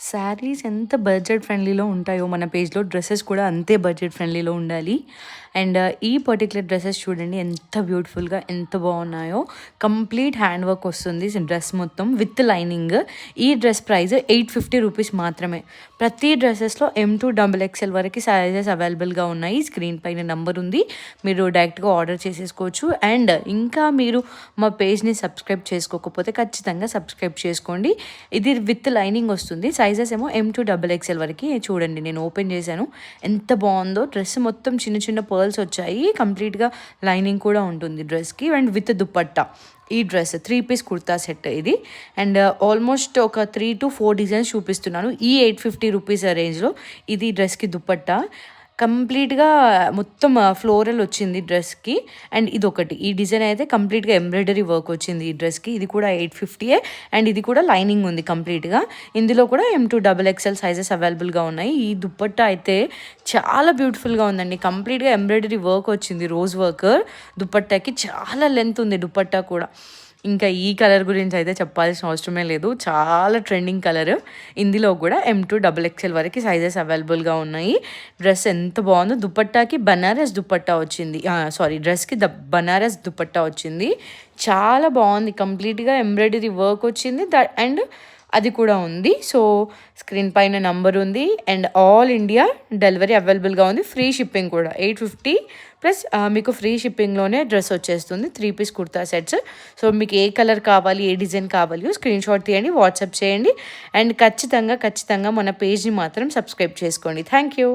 శారీస్ ఎంత బడ్జెట్ ఫ్రెండ్లీలో ఉంటాయో మన పేజ్లో డ్రెస్సెస్ కూడా అంతే బడ్జెట్ ఫ్రెండ్లీలో ఉండాలి. అండ్ ఈ పర్టిక్యులర్ డ్రెస్సెస్ చూడండి ఎంత బ్యూటిఫుల్గా ఎంత బాగున్నాయో. కంప్లీట్ హ్యాండ్ వర్క్ వస్తుంది డ్రెస్ మొత్తం విత్ లైనింగ్. ఈ డ్రెస్ ప్రైస్ 850 రూపీస్ మాత్రమే. ప్రతి డ్రెస్సెస్లో M2XXL వరకు సైజెస్ అవైలబుల్గా ఉన్నాయి. స్క్రీన్ పైన నెంబర్ ఉంది, మీరు డైరెక్ట్గా ఆర్డర్ చేసేసుకోవచ్చు. అండ్ ఇంకా మీరు మా పేజ్ని సబ్స్క్రైబ్ చేసుకోకపోతే ఖచ్చితంగా సబ్స్క్రైబ్ చేసుకోండి. ఇది విత్ లైనింగ్ వస్తుంది. సైజెస్ ఏమో M2XXL వరకు. చూడండి నేను ఓపెన్ చేశాను, ఎంత బాగుందో. డ్రెస్ మొత్తం చిన్న చిన్న పర్ల్స్ వచ్చాయి, కంప్లీట్గా లైనింగ్ కూడా ఉంటుంది డ్రెస్కి. And with dupatta. ఈ డ్రెస్ 3 పీస్ కుర్తా సెట్ ఇది. అండ్ ఆల్మోస్ట్ ఒక 3 to 4 డిజైన్స్ చూపిస్తున్నాను ఈ 850 రూపీస్ రేంజ్లో. ఇది డ్రెస్కి దుపట్టా కంప్లీట్గా మొత్తం ఫ్లోరల్ వచ్చింది డ్రెస్కి. అండ్ ఇదొకటి, ఈ డిజైన్ అయితే కంప్లీట్గా ఎంబ్రాయిడరీ వర్క్ వచ్చింది ఈ డ్రెస్కి. ఇది కూడా 850. అండ్ ఇది కూడా లైనింగ్ ఉంది కంప్లీట్గా. ఇందులో కూడా M2XXL సైజెస్ అవైలబుల్గా ఉన్నాయి. ఈ దుపట్టా అయితే చాలా బ్యూటిఫుల్గా ఉందండి. కంప్లీట్గా ఎంబ్రాయిడరీ వర్క్ వచ్చింది, రోజ్ వర్క్. దుపట్టాకి చాలా లెంత్ ఉంది దుపట్టా కూడా. ఇంకా ఈ కలర్ గురించి అయితే చెప్పాల్సిన అవసరమే లేదు, చాలా ట్రెండింగ్ కలర్. ఇందులో కూడా M2XXL వరకు సైజెస్ అవైలబుల్గా ఉన్నాయి. డ్రెస్ ఎంత బాగుందో. దుపట్టాకి బనారస్ దుపట్టా వచ్చింది, డ్రెస్కి బనారస్ దుపట్టా వచ్చింది. చాలా బాగుంది, కంప్లీట్గా ఎంబ్రాయిడరీ వర్క్ వచ్చింది. అండ్ అది కూడా ఉంది. సో స్క్రీన్ పైన నంబర్ ఉంది. అండ్ ఆల్ ఇండియా డెలివరీ అవైలబుల్గా ఉంది. ఫ్రీ షిప్పింగ్ కూడా 850 ప్లస్ మీకు ఫ్రీ షిప్పింగ్లోనే డ్రెస్ వచ్చేస్తుంది. 3 పీస్ కుర్తా సెట్స్. సో మీకు ఏ కలర్ కావాలి, ఏ డిజైన్ కావాలి స్క్రీన్ షాట్ తీయండి, వాట్సాప్ చేయండి. అండ్ ఖచ్చితంగా మన పేజ్ని మాత్రం సబ్స్క్రైబ్ చేసుకోండి. Thank you.